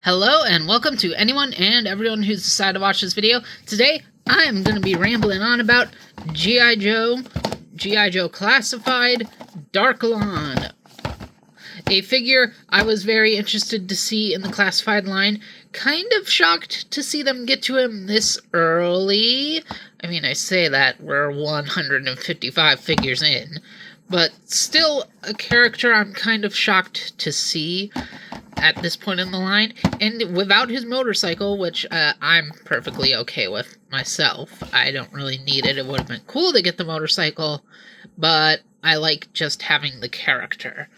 Hello and welcome to anyone and everyone who's decided to watch this video. Today, I'm going to be rambling on about G.I. Joe Classified Darklon. A figure I was very interested to see in the Classified line. Kind of shocked to see them get to him this early. I mean, I say that we're 155 figures in, but still a character I'm kind of shocked to see at this point in the line, and without his motorcycle, which I'm perfectly okay with myself. I don't really need it. It would have been cool to get the motorcycle, but I like just having the character.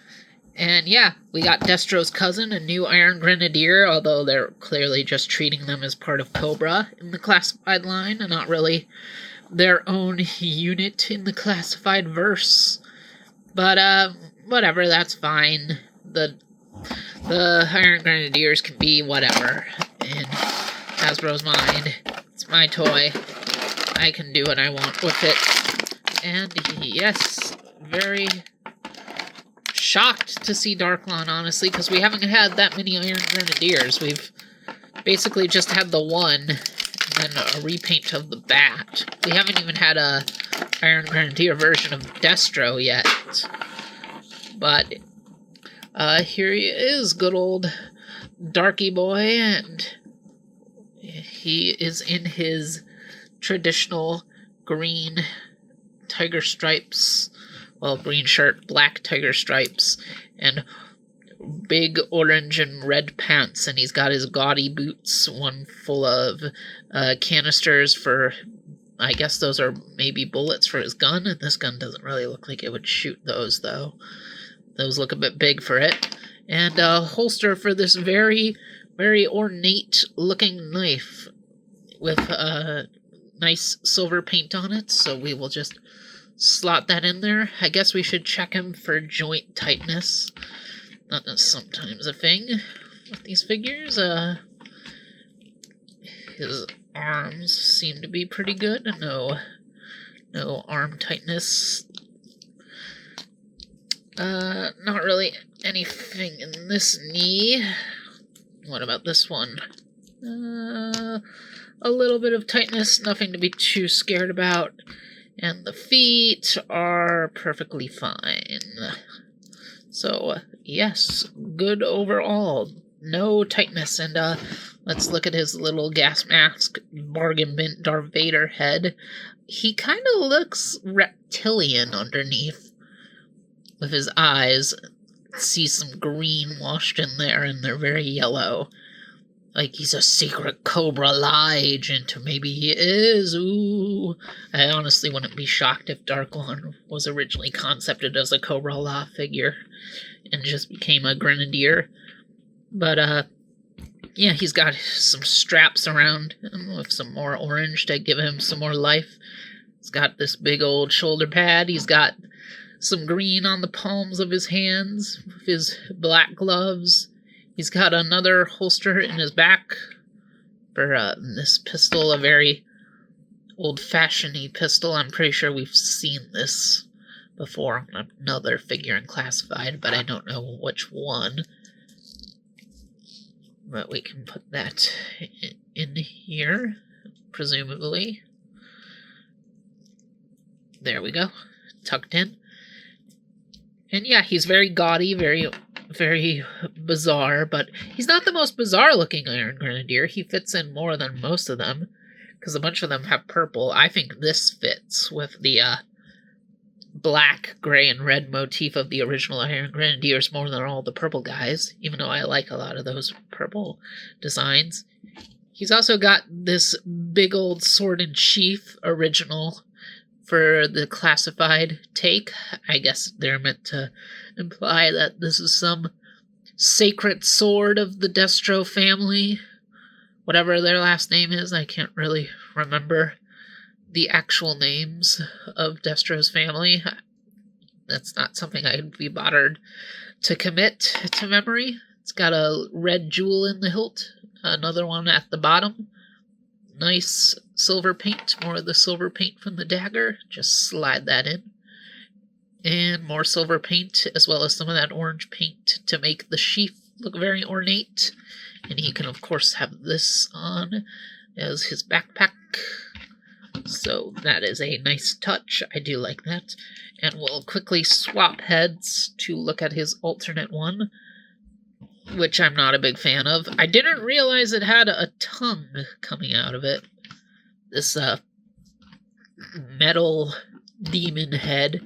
And yeah, we got Destro's cousin, a new Iron Grenadier, although they're clearly just treating them as part of Cobra in the Classified line, and not really their own unit in the Classified verse. But, whatever, that's fine. The Iron Grenadiers can be whatever in Hasbro's mind. It's my toy. I can do what I want with it. And yes, very shocked to see Darklon, honestly, because we haven't had that many Iron Grenadiers. We've basically just had the one, and then a repaint of the Bat. We haven't even had a Iron Grenadier version of Destro yet. But here he is, good old Darky boy, and he is in his traditional green tiger stripes, well, green shirt, black tiger stripes, and big orange and red pants, and he's got his gaudy boots, one full of canisters for, I guess those are maybe bullets for his gun, and this gun doesn't really look like it would shoot those, though. Those look a bit big for it. And a holster for this very, very ornate-looking knife with nice silver paint on it, so we will just slot that in there. I guess we should check him for joint tightness. That's sometimes a thing with these figures. His arms seem to be pretty good. No arm tightness. Not really anything in this knee. What about this one? A little bit of tightness, nothing to be too scared about. And the feet are perfectly fine. So, yes, good overall. No tightness. And, let's look at his little gas mask, bargain mint Darth Vader head. He kind of looks reptilian underneath. With his eyes, see some green washed in there, and they're very yellow. Like he's a secret Cobra Law agent, or maybe he is. Ooh. I honestly wouldn't be shocked if Darklon was originally concepted as a Cobra Law figure and just became a Grenadier. But, yeah, he's got some straps around him with some more orange to give him some more life. He's got this big old shoulder pad. He's got some green on the palms of his hands with his black gloves. He's got another holster in his back for this pistol, a very old-fashioned-y pistol. I'm pretty sure we've seen this before on another figure in Classified, but I don't know which one. But we can put that in here, presumably. There we go, tucked in. And yeah, he's very gaudy, very, very bizarre, but he's not the most bizarre-looking Iron Grenadier. He fits in more than most of them, because a bunch of them have purple. I think this fits with the black, gray, and red motif of the original Iron Grenadiers more than all the purple guys, even though I like a lot of those purple designs. He's also got this big old sword and sheath original for the Classified take. I guess they're meant to imply that this is some sacred sword of the Destro family. Whatever their last name is, I can't really remember the actual names of Destro's family. That's not something I'd be bothered to commit to memory. It's got a red jewel in the hilt, another one at the bottom. Nice silver paint, more of the silver paint from the dagger. Just slide that in. And more silver paint, as well as some of that orange paint to make the sheath look very ornate. And he can, of course, have this on as his backpack. So that is a nice touch. I do like that. And we'll quickly swap heads to look at his alternate one, which I'm not a big fan of. I didn't realize it had a tongue coming out of it. This metal demon head.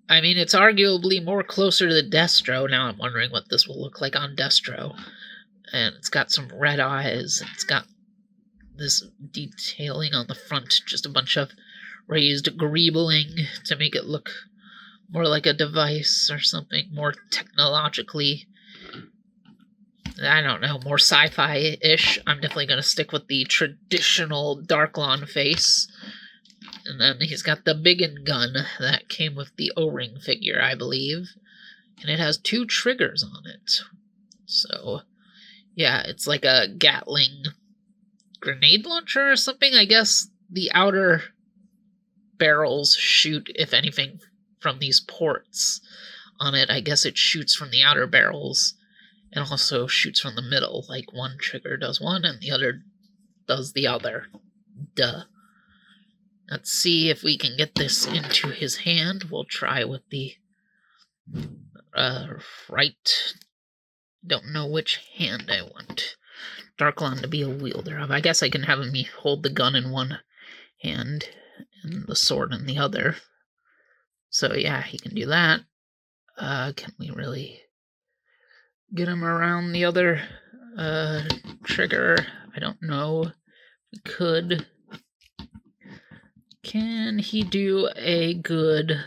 I mean, it's arguably more closer to Destro. Now I'm wondering what this will look like on Destro. And it's got some red eyes. It's got this detailing on the front, just a bunch of raised greebling to make it look more like a device or something, more technologically, I don't know, more sci-fi-ish. I'm definitely going to stick with the traditional Darklon face. And then he's got the biggin gun that came with the O-ring figure, I believe. And it has 2 triggers on it. So, yeah, it's like a Gatling grenade launcher or something. I guess the outer barrels shoot, if anything, from these ports on it. I guess it shoots from the outer barrels and also shoots from the middle. Like one trigger does one and the other does the other. Duh. Let's see if we can get this into his hand. We'll try with the right. Don't know which hand I want Darklon to be a wielder of. I guess I can have him hold the gun in one hand and the sword in the other. So yeah, he can do that. Can we really get him around the other trigger? I don't know. We could. Can he do a good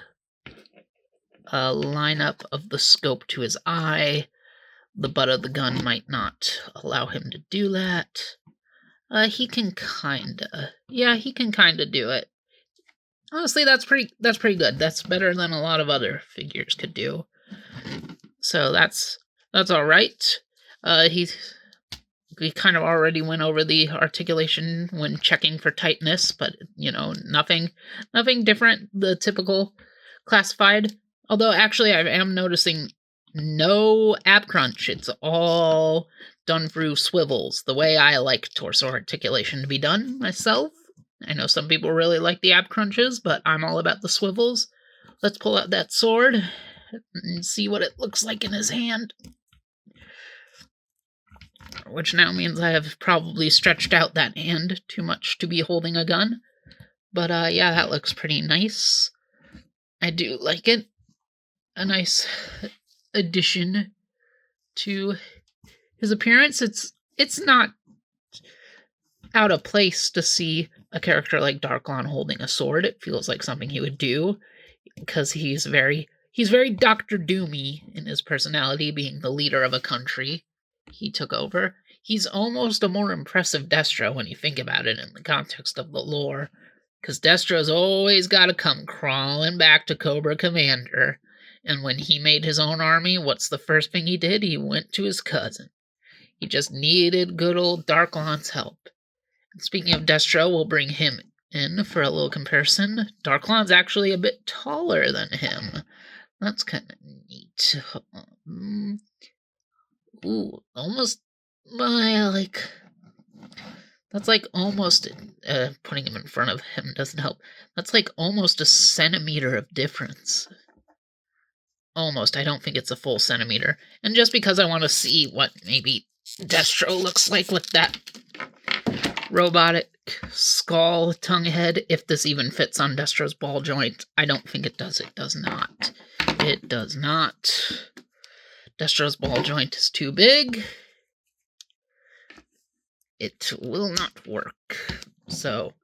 lineup of the scope to his eye? The butt of the gun might not allow him to do that. He can kinda. Yeah, he can kinda do it. Honestly, that's pretty good. That's better than a lot of other figures could do. So that's all right. We kind of already went over the articulation when checking for tightness, but nothing different. The typical classified. Although actually, I am noticing no ab crunch. It's all done through swivels, the way I like torso articulation to be done myself. I know some people really like the ab crunches, but I'm all about the swivels. Let's pull out that sword and see what it looks like in his hand. Which now means I have probably stretched out that hand too much to be holding a gun. But yeah, that looks pretty nice. I do like it. A nice addition to his appearance. It's not out of place to see a character like Darklon holding a sword. It feels like something he would do because he's very Dr. Doomy in his personality, being the leader of a country he took over. He's almost a more impressive Destro when you think about it in the context of the lore, because Destro's always got to come crawling back to Cobra Commander. And when he made his own army, what's the first thing he did? He went to his cousin. He just needed good old Darklon's help. And speaking of Destro, we'll bring him in for a little comparison. Darklon's actually a bit taller than him. That's kind of neat. Ooh, almost, that's like almost, putting him in front of him doesn't help. That's like almost a centimeter of difference. Almost. I don't think it's a full centimeter. And just because I want to see what maybe Destro looks like with that robotic skull tongue head, if this even fits on Destro's ball joint. I don't think it does. It does not. It does not. Destro's ball joint is too big. It will not work. So,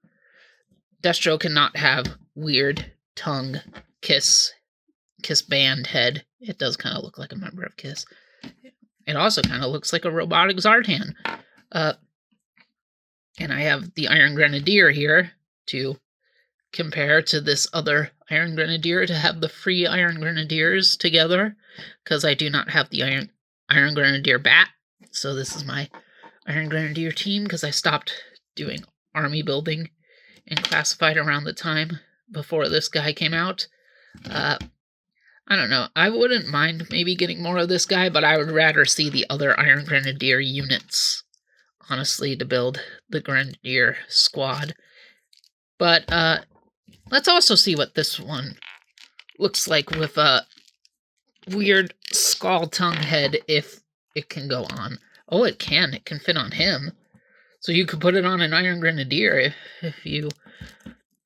Destro cannot have weird tongue kiss band head. It does kind of look like a member of Kiss. It also kind of looks like a robotic Zartan. And I have the Iron Grenadier here to compare to this other Iron Grenadier, to have the free Iron Grenadiers together, because I do not have the Iron Grenadier bat. So this is my Iron Grenadier team, because I stopped doing army building and classified around the time before this guy came out. I don't know. I wouldn't mind maybe getting more of this guy, but I would rather see the other Iron Grenadier units, honestly, to build the Grenadier squad. But let's also see what this one looks like with a weird skull tongue head, if it can go on. Oh, it can. It can fit on him. So you could put it on an Iron Grenadier if you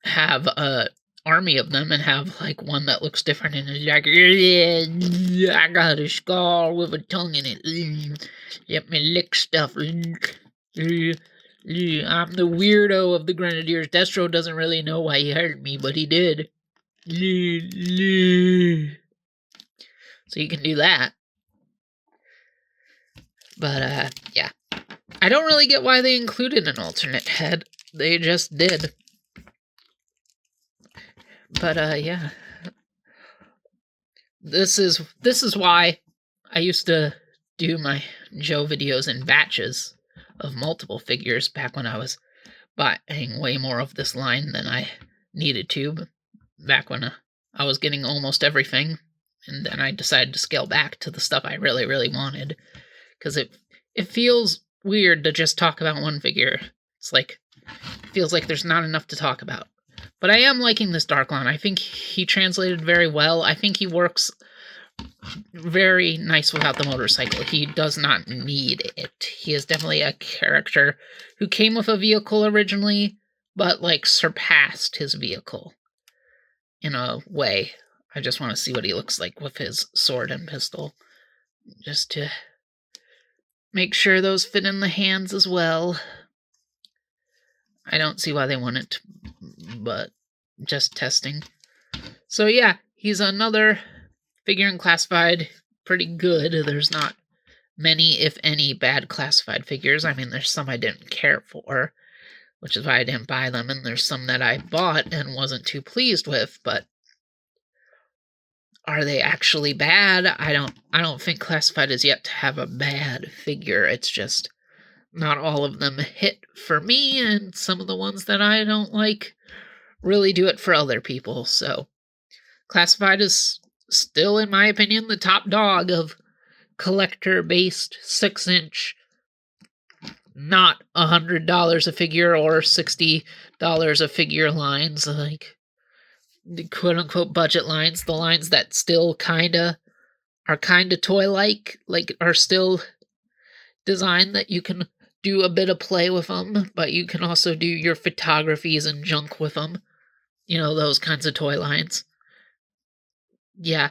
have a army of them and have like one that looks different and is like, I got a skull with a tongue in it. Let me lick stuff. I'm the weirdo of the Grenadiers. Destro doesn't really know why he hurt me, but he did. So you can do that. But yeah. I don't really get why they included an alternate head. They just did. But yeah. This is why I used to do my Joe videos in batches of multiple figures back when I was buying way more of this line than I needed to. Back when I was getting almost everything, and then I decided to scale back to the stuff I really, really wanted. Because it feels weird to just talk about one figure. It's like, it feels like there's not enough to talk about. But I am liking this Darklon. I think he translated very well. I think he works very nice without the motorcycle. He does not need it. He is definitely a character who came with a vehicle originally, but like surpassed his vehicle in a way. I just want to see what he looks like with his sword and pistol, just to make sure those fit in the hands as well. I don't see why they wouldn't, but just testing. So yeah, he's another figure in classified. Pretty good. There's not many, if any, bad classified figures. I mean, there's some I didn't care for, which is why I didn't buy them, and there's some that I bought and wasn't too pleased with, but are they actually bad? I don't think classified is yet to have a bad figure. It's just not all of them hit for me, and some of the ones that I don't like really do it for other people. So classified is still, in my opinion, the top dog of collector-based 6-inch, not $100 a figure or $60 a figure lines, like the quote-unquote budget lines, the lines that still are kinda toy-like, like are still designed that you can do a bit of play with them, but you can also do your photographies and junk with them. You know, those kinds of toy lines. Yeah,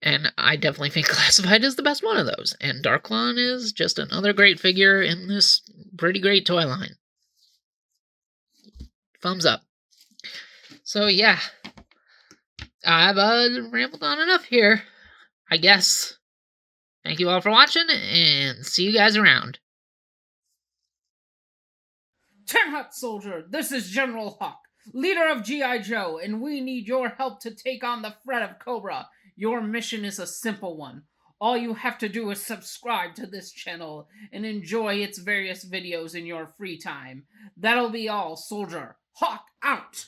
and I definitely think Classified is the best one of those, and Darklon is just another great figure in this pretty great toy line. Thumbs up. So yeah, I've rambled on enough here, I guess. Thank you all for watching, and see you guys around. Tin Hut Soldier, this is General Hawk, leader of G.I. Joe, and we need your help to take on the threat of Cobra. Your mission is a simple one. All you have to do is subscribe to this channel and enjoy its various videos in your free time. That'll be all, Soldier. Hawk out!